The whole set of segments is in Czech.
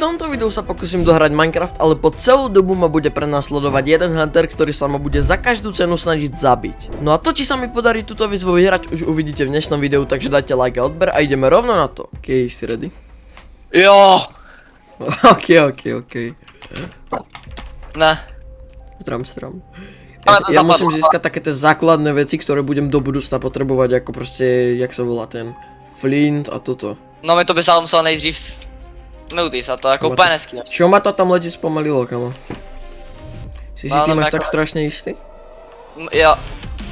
tomto videu sa pokúsim dohrať Minecraft, ale po celú dobu ma bude prenasledovať jeden hunter, ktorý sa ma bude za každú cenu snažiť zabiť. No a to, či sa mi podarí túto výzvu vyhrať, už uvidíte v dnešnom videu, takže dajte like a odber a ideme rovno na to. OK, si ready? Jo! OK. Ne. Strom. Ale to Ja musím zapadlo. získať také tie základné veci, ktoré budem do budúcna potrebovať, ako proste, jak sa volá ten flint a toto. No mi to by sa ale muselo nejdřív snoutý sa to ako úplně neskývaš. Čo ma to tam legit spomalilo, kamo? Si No, ty no, máš jako- tak strašne istý? Jo,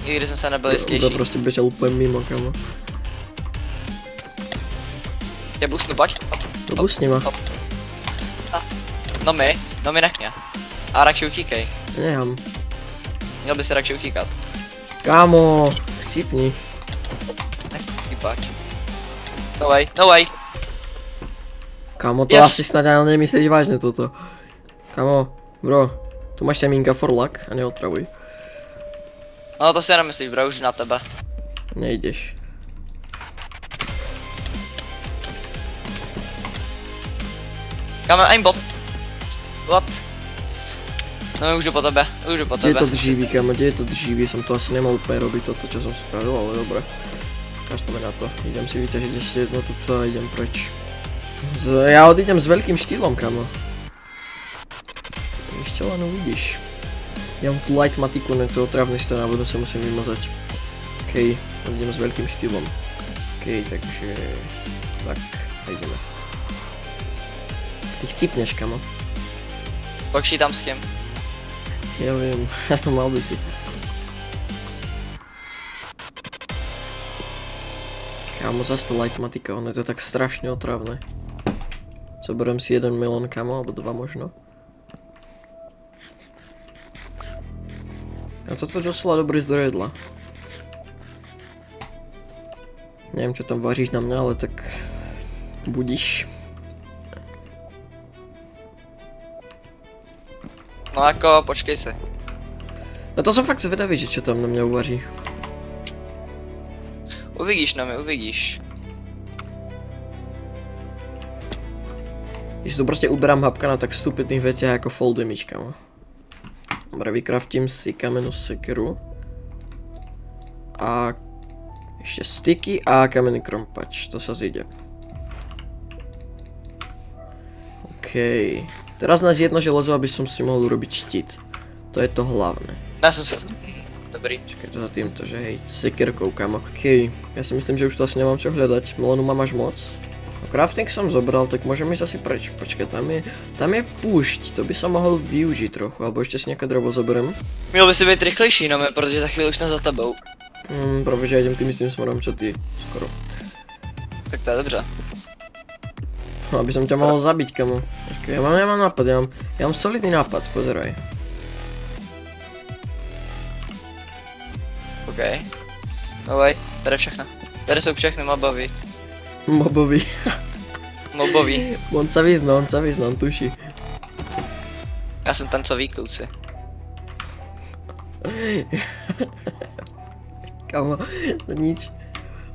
nikdy jsem se nebyl To jistější. prostě bežal úplně mimo, kamo. Je busnu, pojď. To busni ma. No mi nech mě. A radši utíkej. Nechám. Měl by si radši utíkat. Kámo, chcípni. Nech pojď. No way. Kámo, to Yes. asi snad ani nemyslíš vážne toto. Kámo, bro, tu máš semínka for luck a neotravuj. No to si nemyslíš, bro, už na tebe. Nejdeš. Kámo, aimbot. What? No už jdu po tebe, Kde je to dříví, kámo, kde je to dříví? Som to asi nemal úplne robiť toto, čo som spravil, ale dobre. Kašleme na to. Idem si vyťažiť ešte jedno tuto a idem preč. Ja odídem s veľkým štýlom, kámo. To ešte len uvidíš. Ja mám tu light matiku, ne to otravný stan a budem sa musím vymazať. OK, odídem s veľkým štýlom. OK, takže... Tak, a ideme. Ty chcípneš, kámo. Počítám s kým. Ja viem, mal by si. Kámo, zase to light matika, ono je to tak strašne otravné. Zoberiem si 1 melón, kámo, alebo 2 možno. A toto je docela dobrý zdroj jedla. Neviem, čo tam varíš na mňa, ale tak... Budíš. No jako, počkej si. No to som fakt zvedavý, že čo tam na mňa uvarí. Uvidíš, no mi uvidíš. Když tu prostě uberám hapka na tak stupidných veciach ako fall damage, kámo. Dobre, vykraftím si kamenú sekeru. A... ešte sticky a kamenný krompač, to sa zíde. OK. Teraz nás jedno železo, aby som si mohol urobiť štít. To je to hlavné. Nesem se. Dobrý. Čakaj to za týmto, že hej, sekerkou, kámo. OK, ja si myslím, že už to asi nemám čo hľadať. Melonu mám až moc. No, crafting som zobral, tak môžem ísť asi preč. Počkaj, tam je púšť, to by som mohol využiť trochu, alebo ešte si nejaké drevo zoberiem. Měl by si být rychlejší, no mi, protože za chvíli už jsem za tebou. Práve že ja idem tým istým smerom, čo ty, skoro. Tak to je dobře. No, aby som ťa mohol zabiť, kamo. Počkaj, ja mám nápad, ja mám solidný nápad, pozeraj. OK. No way, tady všechno. Tady jsou všechny moboví. Mobovi. Moboví. On sa vyzná, on tuší. Já jsem tancový kluci. Kamo, to nič.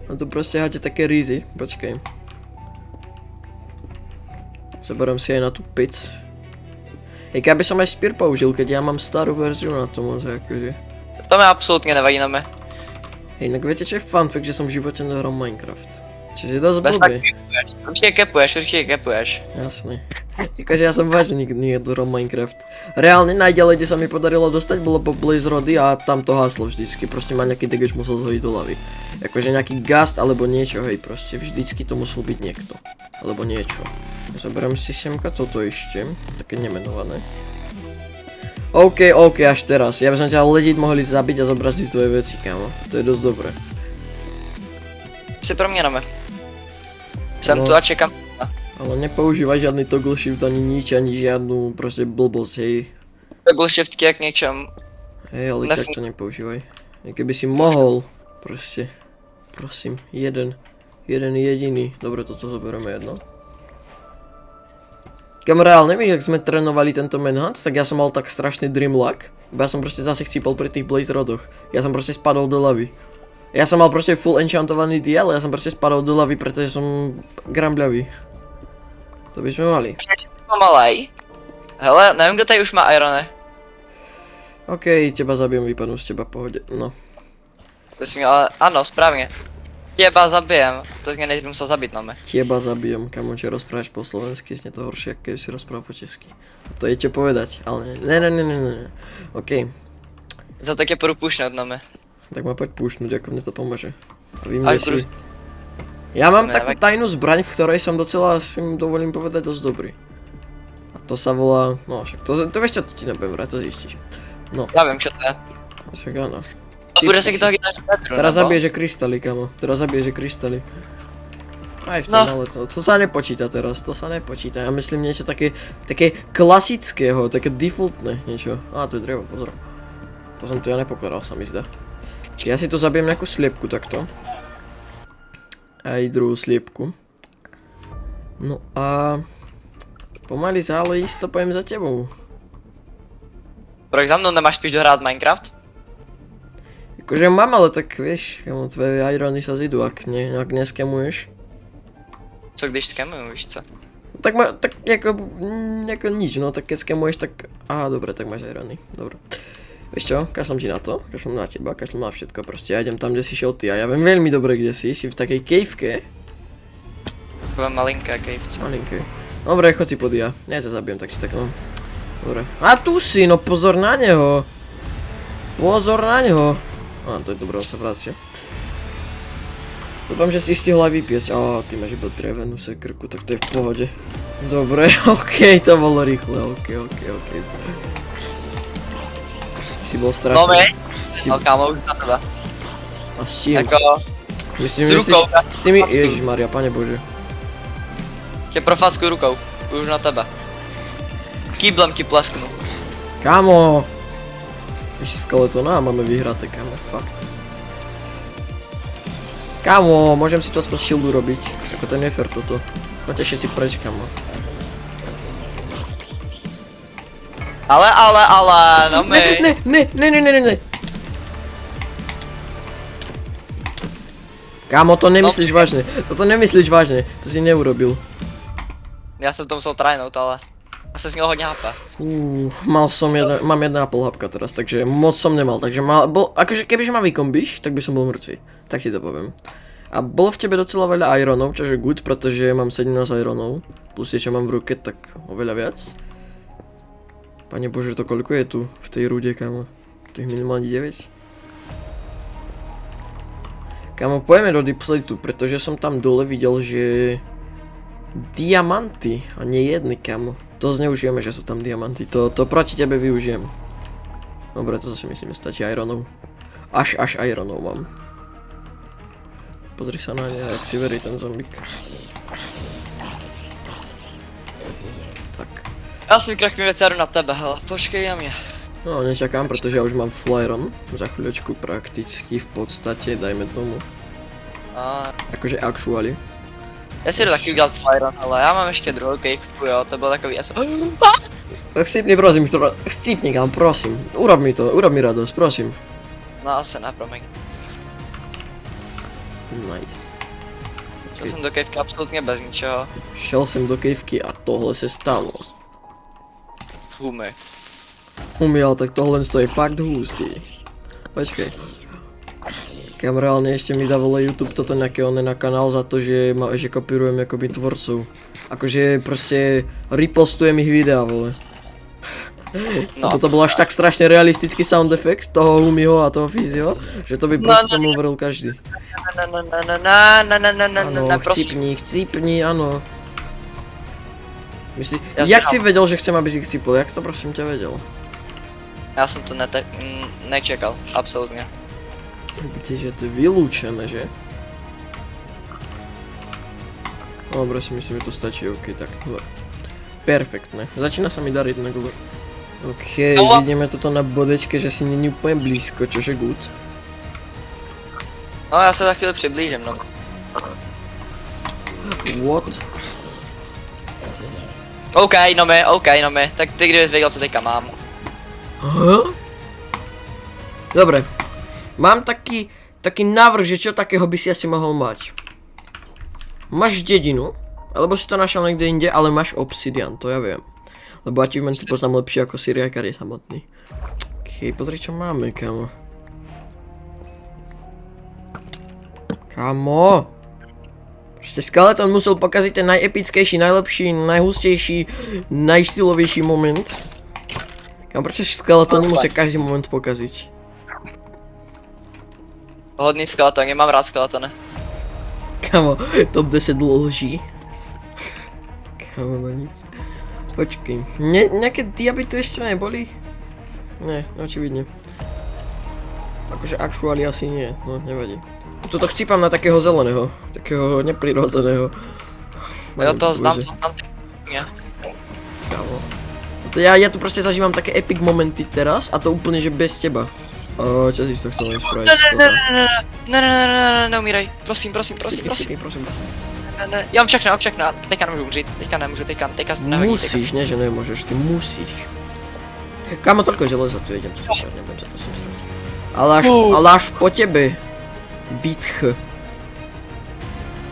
On tu proste háte také rízy, počkaj. Zoberiem si aj na tú pic. Ja by som aj spear použil, keď ja mám starú verziu na tom, akože. To mi absolutně nevadí na mě. Inak viete čo je fun fact, že som v živote nehral Minecraft. Čiže je dosť Bez blbý. Určitě kepuješ. Jasne. Jakože ja som vážne nikdy nehral Minecraft. Reálne najďalej, kde sa mi podarilo dostať, bolo po Blaze Rody a tam to haslo vždycky. Proste ma nejaký degeč musel zhodiť do lavy. Akože nejaký gast alebo niečo, hej, proste vždycky to musel byť niekto. Alebo niečo. Zoberiem si semka toto ešte, také nemenované. OK, až teraz. Ja by som ťa legit mohli zabiť a zobraziť tvoje veci, kámo. To je dosť dobré. Jsi pro mě na mě. Jsem No. tu a čekám. Ale nepoužívaj žiadny toggle shift ani nič, ani žiadnu proste blbosť, hej. Toggle shiftky jak něčem. Hej, ale tak to nepoužívaj. Keby si mohol, proste. Prosím, jeden jediný. Dobre, toto zoberieme jedno. Kam reálne, jak sme trénovali tento manhunt, tak ja som mal tak strašný dream luck. Ja som proste zase chcípal pri tých Blaze Rodoch. Ja som proste spadol do lavy. Ja som mal proste full enchantovaný diel, ja som proste spadol do lavy, pretože som grambľavý. To by sme mali. malej. Hele, nevím, kdo tady už má irony. OK, teba zabijem, vypadnu z teba, pohode. No. To si měl, ale ano, správně. Těba zabijem, to jsi mě nejdřív musel zabít, no my. Teba zabijem, kamo, či rozprávaš po slovensky, znie to horšie, ako keby si rozprával po česky. A to je čo povedať, ale ne. OK, Za to tě půjdu pušnout, no my. tak ma poď púšnuť, ako mne to pomôže. A vím, Aj, že si... Ja mám Ne, takú tak- tajnú zbraň, v ktorej som docela, si mi dovolím povedať, dosť dobrý. A to sa volá... No však to vieš čo, to ti nebudem vrať, to zistíš. No, Já vím, čo to je. však áno. A bude se k toho chytat Petru, Teraz nebo? zabiješ krystaly, kamo. Teraz zabiješ krystaly. Aj v tom, No. ale to sa nepočíta teraz, to sa nepočíta. Ja myslím niečo také klasického, také defaultné niečo. Á, to je drevo, pozor. To som tu ja nepokladal, sa mi zdá. Ja si tu zabijem nejakú sliepku takto. Aj druhú sliepku. No a... Pomaly ale isto pojem za tebou. Proč za mnou nemáš spíš dohrát Minecraft? Akože mám, ale tak vieš, kamo, tvoje irony sa zidú, ak neskemuješ. Co když skemuju, víš co? Tak jako nič, no tak keď skemuješ, tak... Aha, dobre, tak máš irony, dobre. Vieš čo, kašlem ti na to, kašlem na teba, kašlem na všetko, proste ja idem tam, kde si šiel ty a ja viem veľmi dobre, kde si v takej caveke. Takové malinké kejvce. Malinkej. Dobre, choď si pod ja ťa zabijem, tak si tak no. Dobre. A tu si, no pozor na neho. Pozor na neho. Á, to je dobré, on sa vracia. Dúfam, že si stihol aj vypiesť. Á, ty máš iba drevenú sekrku, tak to je v pohode. Dobre, okej, to bolo rýchle, okej. Si bol strašný. No my, Si... no kámo, už na tebe. A s čím? Jako, Myslím, s že rukou. s tými... Ježišmaria, pane bože. tě profackuju rukou, už na tebe. Kýblem ti plesknu. Kámo! Ešte skeletona a máme vyhraté, kámo, fakt. Kámo, môžem si to aspoň shieldu robiť. Ako to nie je fér toto. Poďte všetci preč, kámo. Ale, no my. Ne. Kámo, to nemyslíš vážne. Toto nemyslíš vážne. To si neurobil. Já jsem to musel trynout, ale... A se měl hodně HP. Mám 1,5 hapka teraz, takže moc som nemal, takže akože kebyže ma vykombíš, tak by som bol mŕtvý. Tak ti to poviem. A bolo v tebe docela veľa ironov, čo je good, pretože mám 17 ironov. Plus tie, čo mám v ruke, tak oveľa viac. Pane bože, to koľko je tu v tej rude, kámo? Tých minimálne 9? Kámo, pojeme do Deepslitu, pretože som tam dole videl, že... Diamanty, a nie jedny, kámo. To zneužijeme, že sú tam diamanty, to proti tebe využijem. Dobre, to zase myslím, že stačí ironov. Až ironov mám. Pozri sa na ne, jak si verí ten zombík. Tak. Já si vykrachím věceru na tebe, hele, počkej na mě. No, nečakám, pretože ja už mám flyron. Za chvíľočku prakticky v podstate, dajme tomu. A... Akože actually. Já si jdu taky udělat flyron, ale já mám ještě druhou kejvku, jo, to bylo takový asi... Chcípni, prosím, chcípni, kam, prosím. Urob mi to, urob mi radosť, prosím. No asi ne, promiň. Nice. Šel jsem do kejvky absolutně bez ničeho. Šel jsem do kejvky a tohle se stalo. Humy. Umiel, tak tohle je fakt hustý. Počkej. Kam reálne ešte mi dávalo YouTube toto nejaké na kanál za to, že kopírujem akoby tvorcov. Akože proste repostujem ich videa, vole. No. Toto bol až tak strašne realistický sound effect toho Humiho a toho Fyzio, že to by proste tomu uveril každý. Áno, prosím. chcípni, áno. Myslí, Ja jak si si vedel, že chcem, aby si chcípol? Jak to prosím ťa vedel? Já jsem to nečekal, absolutně. Kdeže to je vylúčené, že? Dobre, si myslím, že to stačí, ok, tak dobre. Perfektné, začína sa mi dariť na gule. Ok, No. vidíme toto na bodečke, že si není úplne blízko, čože good. No já se za chvíli přiblížím, no. What? OK, no my, tak ty kdybys věděl, co teďka mám. Huh? Dobre, mám taký návrh, že čo takého by si asi mohol mať. Máš dedinu, alebo si to našiel niekde inde, ale máš obsidian, to ja viem. Lebo achievementy poznám lepšie ako Syriakar je samotný. Okej, pozri čo máme, kamo. Kamo! Proste Skeleton musel pokaziť ten najepickejší, najlepší, najhustejší, najštýlovejší moment. Kamo, prečo Skeletoni musia každý moment pokaziť? Hodný skeleton, nemám rád skeletone. Kamo, top 10 lží. Kamo, no nic. Počkej, nejaké diaby tu ešte neboli? Ne, očividne. Akože actually asi nie, no nevadí. Tuto chcípam na takého zeleného, takého neprirodzeného. Ja to znám, nie. Kamo. Ja tu proste zažívam také epic momenty teraz a to úplne že bez teba. Čo si z toho chcel spraviť? Neumíraj, prosím. Ja mám všechno, teďka nemůžu umřít, teďka nehodí. Musíš, ne že nemôžeš, ty musíš. Kámo, toľko železa tu idem, nebudem sa prosím srať. Ale až po tebe. Vitch.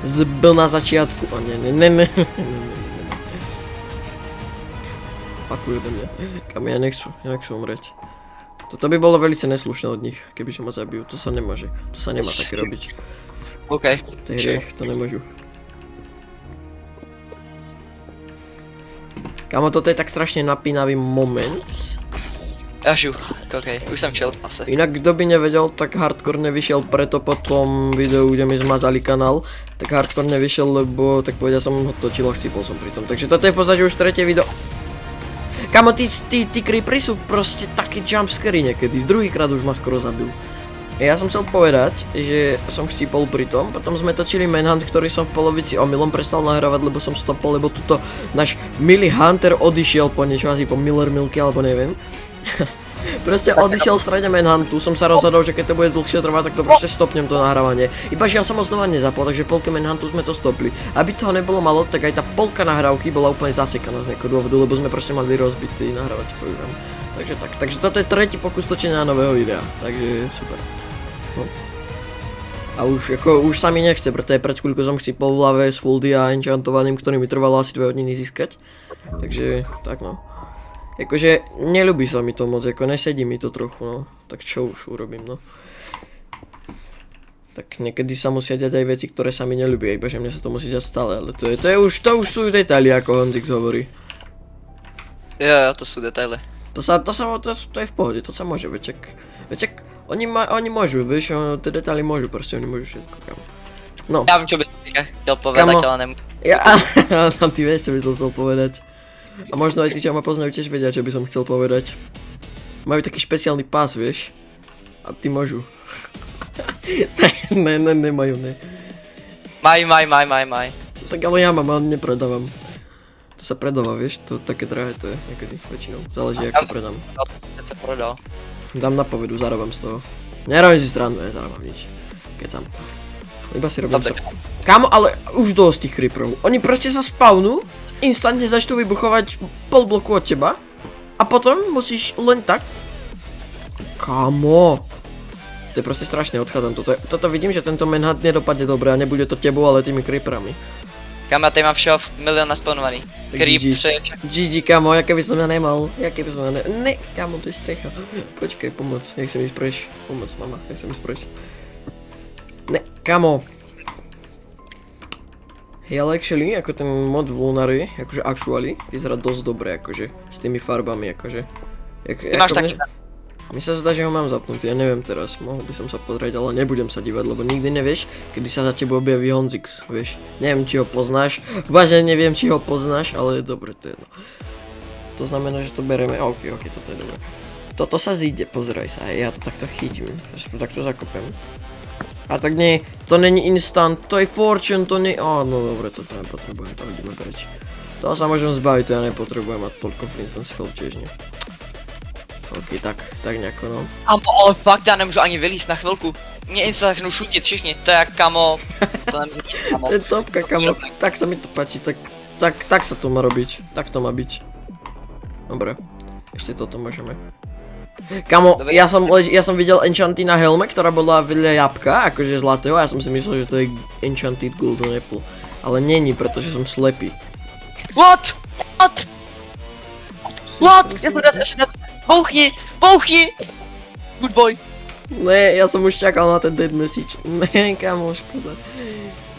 Zbyl na začiatku, o ne. Pakujú do mňa. Kam ja nechcú umrieť. Toto by bolo veľmi neslušné od nich, kebyže ma zabijú, to sa nemôže, to sa nemá také robiť. OK. To je hriech, to nemôžu. Kámo, toto je tak strašne napínavý moment. Ja žiju, OK, už som chill, asi. Inak kto by nevedel, tak Hardcore nevyšiel preto po tom videu, kde mi zmazali kanál. Tak Hardcore nevyšiel, lebo tak povedia som ho točil a chcípol som pri tom. Takže toto je v podstate už tretie video. Kamo, tí creepery sú proste také jumpscary niekedy, druhýkrát už ma skoro zabil. Ja som chcel povedať, že som chcípol pri tom, potom sme točili Manhunt, ktorý som v polovici omylom prestal nahrávať, lebo som stopol, lebo tuto náš milý Hunter odišiel po niečo, asi po Miller Milky, alebo neviem. Proste odišiel v strede Manhuntu, som sa rozhodol, že keď to bude dlhšie trvať, tak to proste stopnem to nahrávanie. Iba že ja som ho znova nezapol, takže polke Manhuntu sme to stopli. Aby toho nebolo malo, tak aj tá polka nahrávky bola úplne zasekaná z nejakého dôvodu, lebo sme proste mali rozbitý nahrávací program. Takže tak, takže toto je tretí pokus točenia nového videa, takže super. No. A už sa mi nechce, pretože pred chvíľkou som chcípol v hlave s fuldy a enchantovaným, ktorý mi trvalo asi 2 hodiny získať. Takže tak no. Jakože neľubí sa mi to moc, ako nesedí mi to trochu, no. Tak čo už urobím, no. Tak niekedy sa musia diať aj veci, ktoré sa mi neľubia, iba že mne sa to musí diať stále, ale to už sú detaily, ako Honzix hovorí. Jo, to sú detaily. To je v pohode, to sa môže, veček, oni môžu, vieš, tie detaily môžu, proste oni môžu všetko, kam. No. Ja viem, čo by som chcel povedať, ale nemôžem. Ty vieš, čo by som chcel povedať. A možno aj tí, čo ma poznajú, tiež vedia, čo by som chcel povedať. Majú taký špeciálny pás, vieš? A ty môžu. Nemajú, ne. Maj. Tak ale ja mám, ale nepredávam. To sa predáva, vieš? To také drahé to je niekedy väčšinou. Záleží, ako to predám. To prodal. Dám na povedu, zarábam z toho. Nerobím si stranu, nezarábam nič. Keď sám. Iba si robím sa. Kámo, ale už dosť tých creeperov. Oni proste sa spawnú, instantne začnú vybuchovať pol bloku od teba a potom musíš len tak. Kámo. To je proste strašné, odchádzam. Toto vidím, že tento Manhunt nedopadne dobre a nebude to tebou, ale tými creeperami. Kámo, ja tady mám všeho milión naspawnovaný. Creeper. GG, kámo, jaké by som ja nemal. Ne, kámo, to je strecha. Počkaj, pomoc, jak sa mi spreš. Pomoc, mama, jak sa mi spreš. Ne, kámo. Hej, ale actually, ako ten mod v Lunary, akože actually, vyzerá dosť dobre, akože, s tými farbami, akože. Ty máš taký... Mi sa zdá, že ho mám zapnutý, ja neviem teraz, mohol by som sa pozrieť, ale nebudem sa dívať, lebo nikdy nevieš, kedy sa za tebou objaví Honzix, vieš. Neviem, či ho poznáš, vážne neviem, či ho poznáš, ale dobre, to je jedno. To znamená, že to bereme, ok, toto je dobre. Toto sa zíde, pozeraj sa, ja to takto chytím, ja sa to takto zakopem. A tak nie, to není instant, to je fortune, to nie... no dobre, toto nepotrebujem, to ideme preč. To sa môžem zbaviť, to ja nepotrebujem mať toľko flint and steel, tiež nie. Ok, tak nejako no. Ale fakt, já nemůžu ani vylíst na chvilku. Mě insta začnou šutit všichni, to je jak kamo... To nemůžu být, kamo. To je topka, kamo, tak sa mi to páči, tak sa to má robiť, tak to má byť. Dobre, ešte toto môžeme. Kamo, ja som videl enchanty na helme, ktorá bola vedľa jabka, akože zlatého, a ja som si myslel, že to je enchanted golden apple. Ale není, pretože som slepý. What? What? Ja som dat. Bouchni! Good boy. Ne, ja som už čakal na ten dead message. Ne, kamo, škoda.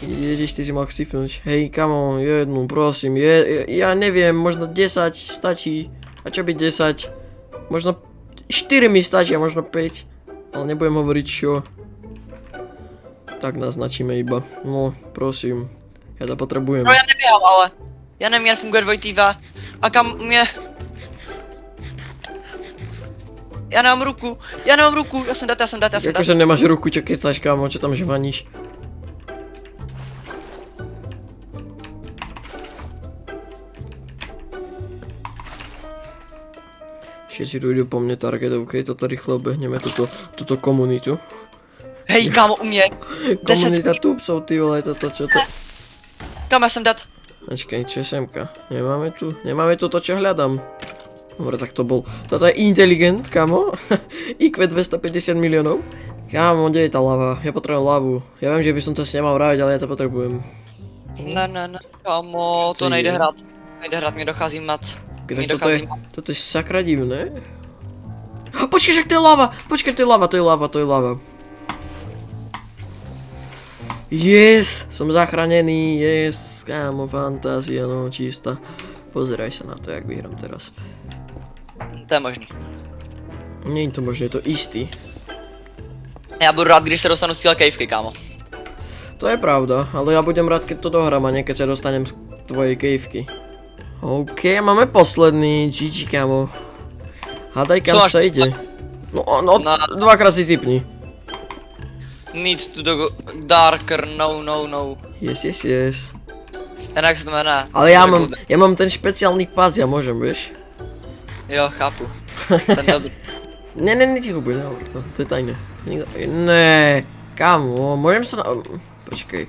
Ježiš, ty si mal chcipnúť. Hej, kamo, jednu, prosím, ja neviem, možno 10 stačí. A čo by 10? Možno 4 mi stačia, možno 5. Ale nebudem hovoriť čo. Tak naznačíme iba. No, prosím. Ja to potrebujem. No ja neběhám, ale. Já nevím, jak funguje dvojitýva. A kam mě... Já nemám ruku, já jsem dat. Akože nemáš ruku, čo kecáš, kámo, čo tam žvaníš. Všetci tu idú po mne target, ok, toto rýchlo obehneme, túto komunitu. Hej, kámo, u mě. Komunita tupcov, ty vole, toto čo to... Kam já jsem dat? Počkej, čo je semka? Nemáme tu to, čo hľadám. Dobre, tak to bol. Toto je inteligent, kamo. IQ 250 miliónov. Kamo, kde je tá lava? Ja potrebujem lavu. Ja viem, že by som to si nemal vraviť, ale ja to potrebujem. Ne, kámo, to nejde hrát. Nejde hrát, mě dochází mat. Tak toto je sakra divné. Počkej, však to je lava! Počkej, to je lava. Yes! Som zachránený, yes! Kámo, fantázia, no, čistá. Pozeraj sa na to, jak vyhrám teraz. To je možný. Nie je to možné, je to istý. Já budu rád, když se dostanu z téhle kejvky, kámo. To je pravda, ale ja budem rád, keď to dohrám a nie keď sa dostanem z tvojej kejvky. OK, máme posledný, GG, kámo. Hádaj, kam sa ide. No, dvakrát si tipni. Need to go darker, no. Yes. Jak se to jmenuje? Ale ja mám ten špeciálny pás, ja môžem, vieš? Jo, chápu. Ten dobrý. Ne, ticho buď, nehovor to, to je tajné. Ne, kámo, môžem sa Počkej.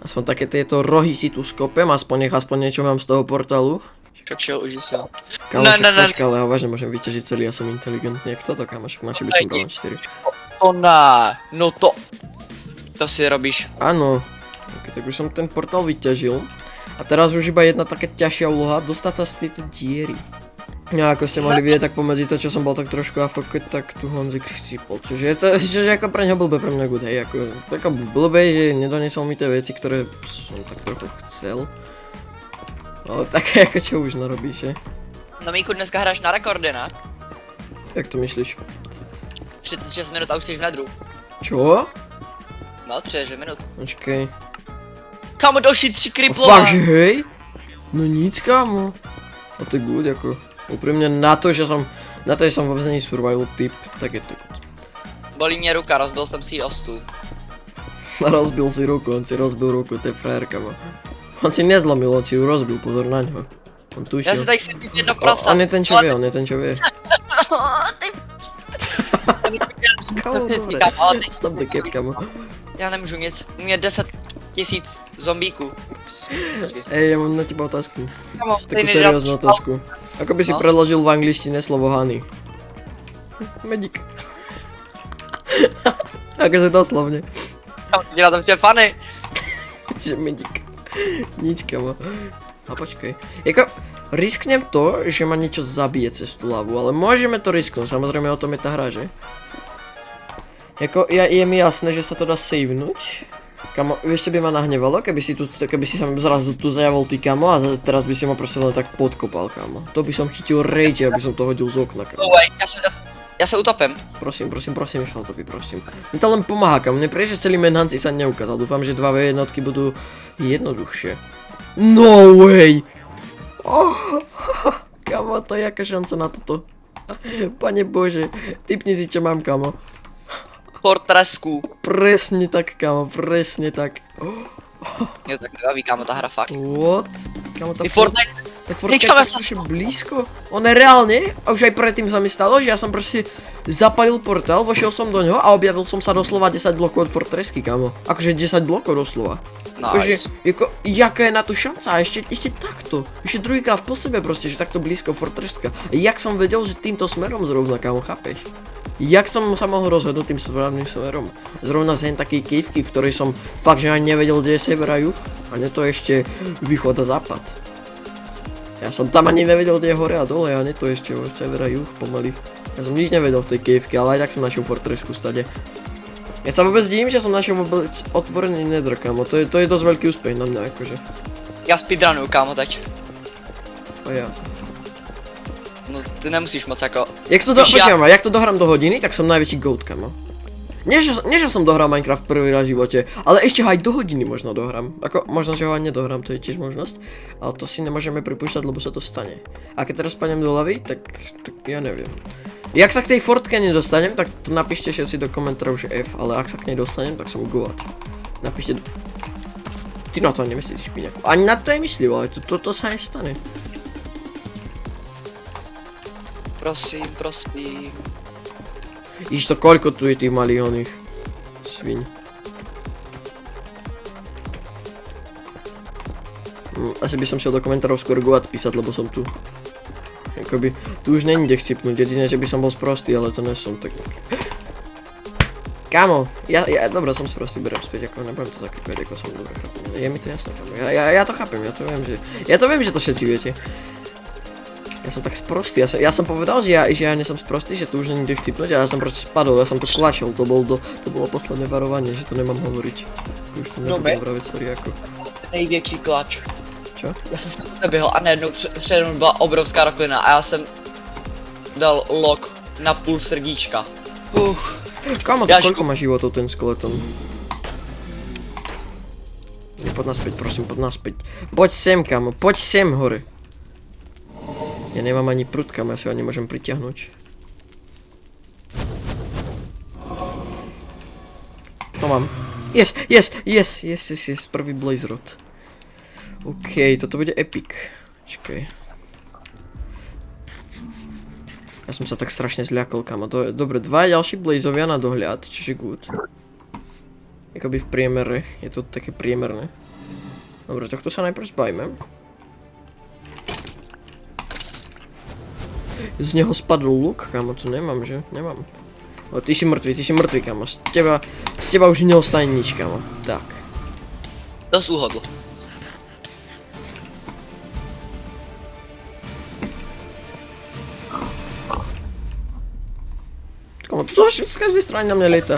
Aspoň také tieto rohy si tu skopem, aspoň niečo mám z toho portálu. Čo, už si ho. Kámo, počkaj, ale ja vážne môžem vyťažiť celý, ja som inteligentný, jak toto, kámo, však načo by som bral na 4. To ne, no to si robíš. Áno, tak už som ten portál vyťažil. A teraz už iba jedna taká ťažšia úloha, dostať sa z tejto diery. A ako ste mohli vidieť, tak pomedzi to, čo som bol tak trošku AFK, tak tu Honzik chcípol. Čože ako pre neho blbé, pre mňa good, hej, ako blbé, že nedoniesol mi tie veci, ktoré som tak trochu chcel. Ale také ako čo už narobíš, že? No Míku, dneska hráš na rekordy, ne? Jak to myslíš? 36 minut a už jsi v nedru. Čo? No, 3 minut. Počkej. Kámo, další 3 kriplové. Fakt, že hej? No nic, kámo. A to je good, ako. Úprimne na to, že som vôbec není survival typ, tak je to good. Bolí mě ruka, rozbil jsem si ji o stůl. Rozbil si ruku, on si rozbil ruku, to je frajer, kámo. On si nezlomil, on si ju rozbil, pozor na ňo. On tušil. Já si tady chci říct jedno prasa. On je ten, čo vie, Kámo, dobre. Stop the cap, kámo. Já nemůžu nic, u mě 10 000 zombíků. Ej, ja mám na teba otázku. Kámo, Takú serióznu otázku. Ako by si predložil v angličtine slovo honey? Medic. Akože doslovne. Kámo, si dělá tam vše fany. Že medic. Nič, kámo. A počkej. Jako, risknem to, že ma niečo zabije cez tú lavu, ale môžeme to risknúť, samozrejme o tom je tá hra, že? Jako, je mi jasné, že sa to dá savenúť. Kamo, vieš čo by ma nahnevalo, keby si sa zrazu tu zajavol ty, kamo, a teraz by si ma proste len tak podkopal, kamo. To by som chytil rage, aby som to hodil z okna, kamo. Já se utopím. Prosím, išlo to by, prosím. Mne to len pomáha, kamo, mne prečo celý Manhunt sa neukázal, dúfam, že 2v jednotky budú jednoduchšie. No way! Kamo, to je jaká šanca na toto. Pane Bože, tipni si čo mám, kamo. Fortresku. Presne tak, kamo, presne tak. Je to tak nebaví, kámo, ta hra fakt. What? Kamo, tá Fortnite. Fortnite je strašne blízko. On je reálne, a už aj predtým sa mi stalo, že ja som proste zapalil portál, vošiel som do ňoho a objavil som sa doslova 10 blokov od Fortresky, kamo. Akože 10 blokov doslova. Nice. Jako, jaká je na to šanca? A ešte takto. Ešte druhýkrát po sebe proste, že takto blízko Fortreska. Jak som vedel, že týmto smerom zrovna, kamo, chápeš? Jak som sa mohol rozhodnúť tým správnym smerom? Zrovna z hen takej kejvky, v ktorej som fakt, že ani nevedel, kde je sever a juh. A nie to ešte východ a západ. Ja som tam ani nevedel, kde je hore a dole, a nie to ešte od severa juh pomaly. Ja som nič nevedel v tej kejvke, ale aj tak som našiel fortresku stade. Ja sa vôbec divím, že som našiel vôbec otvorený nether, kámo. To je dosť veľký úspech na mňa, akože. Já speedrunuju, kámo, teď. A ja. No, ty nemusíš moc jako... Jak to dohrám do hodiny, tak som najväčší goat, kámo. Nie, že som dohral Minecraft prvý raz v živote, ale ešte ho aj do hodiny možno dohrám. Ako, možno, že ho aj nedohrám, to je tiež možnosť. Ale to si nemôžeme pripúšťať, lebo sa to stane. A keď teraz spadnem do lavy, tak ja neviem. Jak sa k tej fortke nedostanem, tak to napíšte všetci do komentárov, že F, ale ak sa k nej dostanem, tak som goat. Napíšte do... Ty na to nemyslíš, špíňaku. Ani na to je myslíš, ale to sa aj stane. Prosím, prosím. Iš to koľko tu je tých malých oných sviň. Asi by som šiel do komentárov skôr goat písať, lebo som tu. Jakoby, tu už není kde chcipnúť, jedine, že by som bol sprostý, ale to nesom, tak... Kámo, dobro, som sprostý, berem späť, ako nebudem to zakrypať, ako som dobre chápem. Je mi to jasné, kámo, ja to chápem, ja to viem, že to všetci viete. Ja som tak sprostý, ja som povedal, že ja nesom sprostý, že tu už není kde chcipnúť a ja som proste spadol, ja som to klačil, to bolo posledné varovanie, že to nemám hovoriť. Už to nebudem vraviť, sorry, ako. Největší klač. Čo? Já jsem se neběhl a najednou přede mnou byla obrovská rakovina a já jsem dal lock na půl srdíčka. Kámo, koľko má životov ten skeleton? Poď naspäť, prosím, poď naspäť. Poď sem, kámo, poď sem hore. Ja nemám ani prut, kámo, ja si ho nemôžem pritiahnuť. To mám. Yes, prvý blaze rod. OK, toto bude epic. Čakaj. Ja som sa tak strašne zľakol, kámo. Dobre, dva ďalší blazovia na dohľad, čiže good. Jakoby v priemere, je to také priemerné. Dobre, tohto sa najprv zbajme. Z neho spadol luk, kámo, to nemám, že? Nemám. O, ty si mŕtvý, kámo. Z teba už neostane nič, kámo. Tak. To sú hodlo. Kámo, to z každej strany na mňa lieta.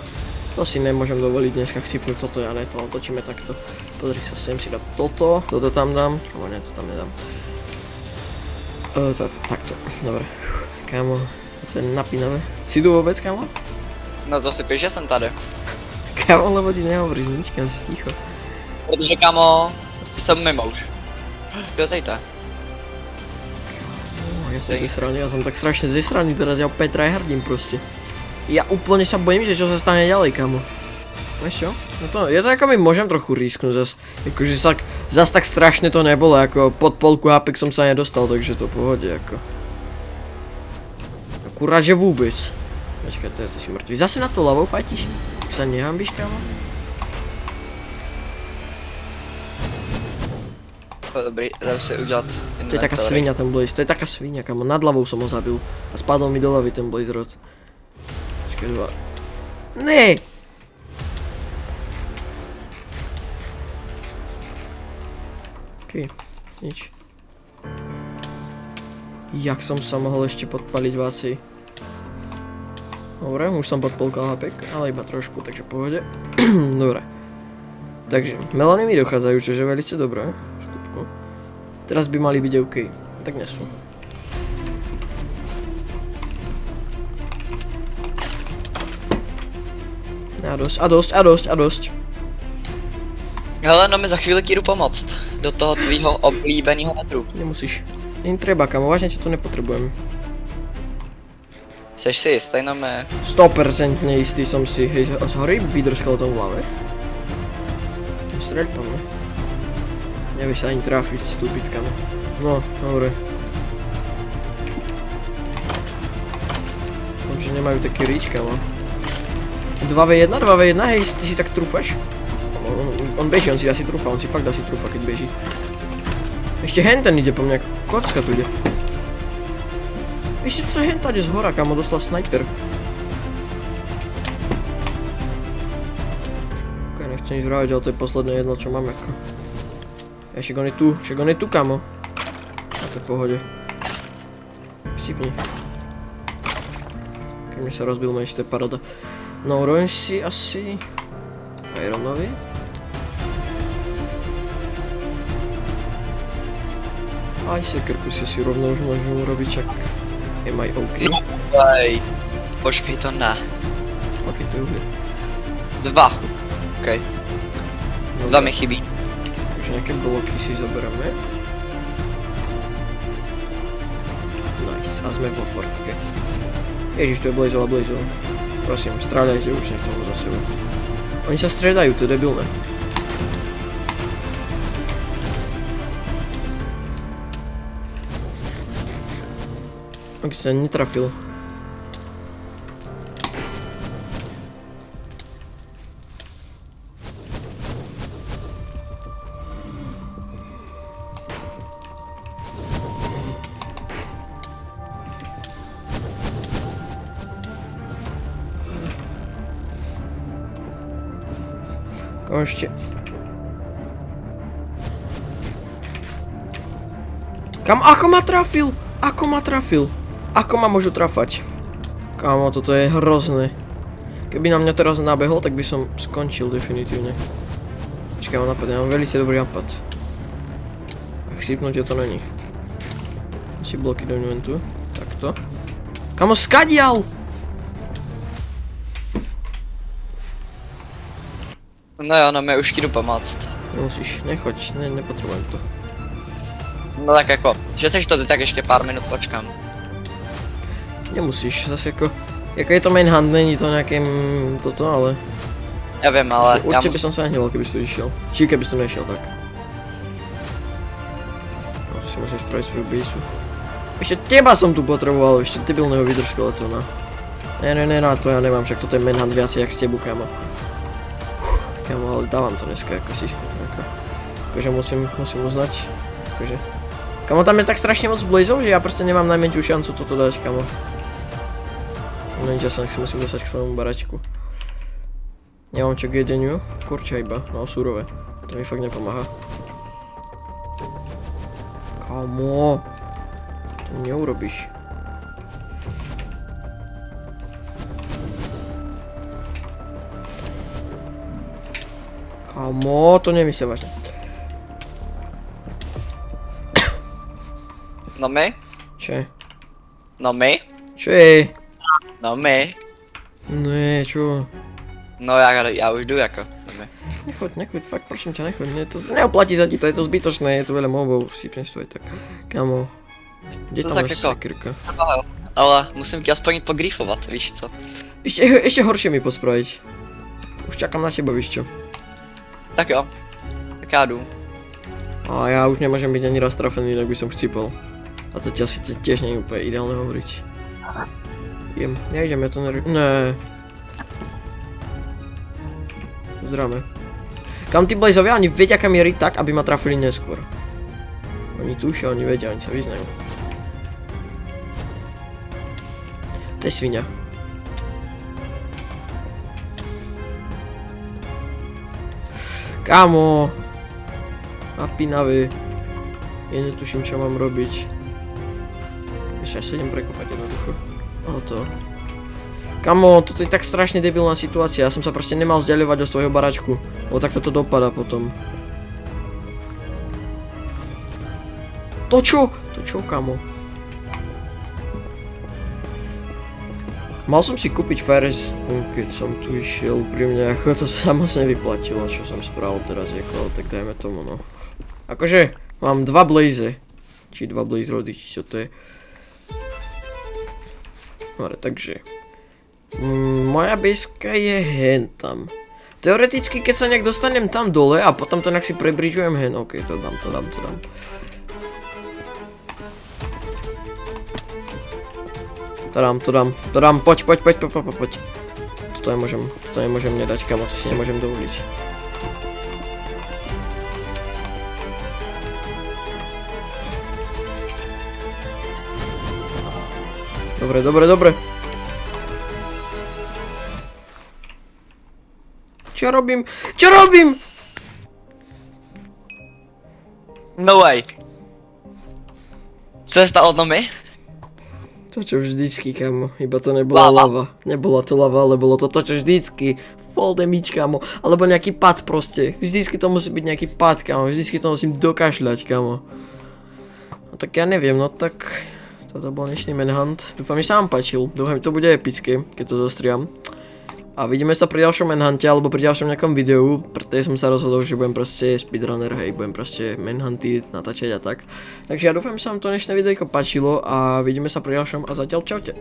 To si nemôžem dovoliť dneska chcipnúť toto, ja ne, to otočíme takto. Pozri sa, sem si dám toto tam dám. Kámo, ne, to tam nedám. Takto, dobre. Kámo, to je napínavé. Si tu vôbec, kámo? No to si píš, že jsem tady. Kámo, lebo ti nehovoríš nič, kam si ticho. Protože kámo, jsem mimo už. Jo, tady to je. Ja som zesraný, ja som tak strašne zesraný teraz, ja opäť tryhardím proste. Ja úplne sa bojím, že čo sa stane ďalej, kámo. Vieš čo? No to, ja to ako mi môžem trochu risknúť zas. Akože zas tak strašne to nebolo, ako pod polku HP som sa nedostal, takže to pohode, ako. Akurát, že vôbec. Počkaj, teraz si mŕtvý. Zase na to lavou fajtíš? Sa nehambíš, kámo? Dobrý, dám si udělat To je taká svinia ten blaze, to je taká svinia, kámo. Nad hlavou som ho zabil. A spadol mi do hlavy ten blaze rod. Počkaj, dva. Ne! Okej, nič. Jak som sa mohol ešte podpaliť vasi? Dobre, už som podpolkal HP, ale iba trošku, takže pohode. Dobre. Takže, melóny mi dochádzajú, čože je velice dobré. Teraz by mali byť OK, tak nie sú. A dosť. Hele, no mi za chvíli ti jdu pomoct. Do toho tvýho oblíbeného metru. Nemusíš. Jen treba, kamo, vážne ťa tu nepotrebujem. Seš si jistý, no mé? 100% istý som si, hej, z hory vydrž skeleton v hlave. Streľ po mne. Nevieš sa ani trafiť s tú bitkami. No, dobre. Dúfam, že nemajú také reach, kamo. 2v1, hej, ty si tak trúfaš? On beží, on si asi trúfa, on si fakt asi trúfa, keď beží. Ešte henten ide po mňa, kocka tu ide. Ešte co henta ide z hora, kamo, doslal sniper. Ok, nechcem nič vraviť, ale to je posledné jedno, čo mám, ako. Však on je tu, kamo. A to to je v pohode. Vstipni. Keď mi sa rozbil meč, to je paráda. No, robím si asi... Ironovi. Aj sekerku si rovno už môžem urobiť, čak... Am I OK? No, aj. Počkej to na. OK, to je uhlie. 2. OK. 2 mi chybí. Takže nejaké bloky si zoberieme. Nice, a sme vo fortke. Ježiš, to je Blazeová. Prosím, stráľajte už nech tomu za seba. Oni sa striedajú, to je debilné. Ok, sa netrafil. Koho ešte? Kam? Ako ma trafil? Ako ma môžu trafať? Kámo, toto je hrozné. Keby na mňa teraz nabehol, tak by som skončil definitívne. Počkaj, mám nápad, ja mám veľmi dobrý nápad. Ach, sypnutie to není. Si bloky do inventu. Takto. Kámo, skadial! No jo, no my už jdu pomoct. Nemusíš, nechoď, nepotrebujem to. No tak jako, že chceš to, tak ještě pár minut počkám. Nemusíš, zase jako je to main hunt, není to nějakým toto, ale... Já vím, ale Určitě by som sa nehneval, keby si tu išiel. Či keby si tu nešiel, tak. No, to si musíš spraviť svoju base. Ešte teba som tu potreboval, ešte debilného vydržkoletona. Ne, to ja nemám, však toto je main hunt viacej jak s tebu, kámo. Kámo, ale dávam to dneska, ako si. Akože musím uznať. Akože. Kámo, tam je tak strašne moc blazov, že ja proste nemám najmenšiu šancu toto dať, kámo. No nič, ja sa si musím dostať k svojmu baračku. Nemám čo k jedeniu, kurča iba, no surové. To mi fakt nepomáha. Kámo, to neurobíš. Kámo, to nemyslím vážne. No my? Čo je? No my? Čo je? No my? Ne, čo? No já už jdu jako. No my. Nechoď, fakt, prosím ťa, nechoď, to neoplatí sa ti to, je to zbytočné, je tu veľa mobov, stýpneš to aj tak. Kámo, kde To tam tak je jako- sekirka? Ale musím ti aspoň pogrífovat, víš co? Ešte horšie mi pospraviť. Už čakám na teba, víš čo? Tak jo. Tak já jdu. A ja už nemôžem byť ani raz trafený, tak by som chcípal. A to asi tiež nie je úplne ideálne hovoriť. Ja to Ne. Zdráme. Kam tí blazovia, oni vedia kam jeriť tak, aby ma trafili neskôr. Oni tušia, oni vedia, oni sa vyznajú. To je svinia. Kámo! Napínavé. Ja netuším, čo mám robiť. Ešte sa idem prekopať jednoducho. Hotovo. Kamo, toto je tak strašne debilná situácia. Ja som sa proste nemal vzdiaľovať od svojho baračku. Lebo takto to dopadá potom. To čo? To čo, kamo? Mal som si kúpiť Ferris, keď som tu išiel pri mne, ako to sa moc nevyplatilo, čo som spravil teraz, ako, tak dajme tomu, no. Akože, mám 2 blaze. Či 2 blaze rody, či čo to je. Dobre, takže. Moja baska je hen tam. Teoreticky, keď sa nejak dostanem tam dole a potom to nejak si prebridžujem hen, ok, to dám. To dám, poď. Toto nemôžem nedať, kamo, to si nemôžem dovoliť. Dobre. Čo robím? No way. Co se stalo mi? To čo vždycky, kamo, iba to nebola lava. Nebola to lava, ale bolo to čo vždycky. Fall damage, kamo, alebo nejaký pad proste. Vždycky to musí byť nejaký pad, kamo, vždycky to musím dokašľať, kamo. No tak ja neviem, no tak... Toto bol dnešný manhunt. Dúfam, že sa vám páčil. Dúfam, že to bude epické, keď to zostriam. A vidíme sa pri ďalšom manhunte alebo pri ďalšom nejakom videu, pretože som sa rozhodol, že budem proste speedrunner, hej, budem proste manhunty natáčať a tak. Takže ja dúfam, že sa vám to dnešné videjko páčilo a vidíme sa pri ďalšom a zatiaľ čaute.